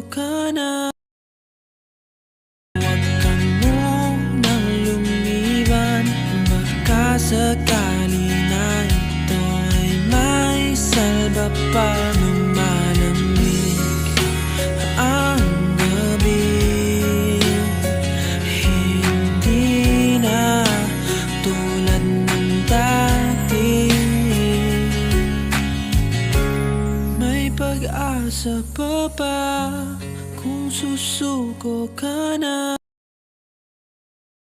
ka na. Huwag ka munang lumiban, baka sakali na ito ay may salba pa na malamig ang gabi. Hindi na tulad ng dati, may pag-asa pa ba kung susuko ka na?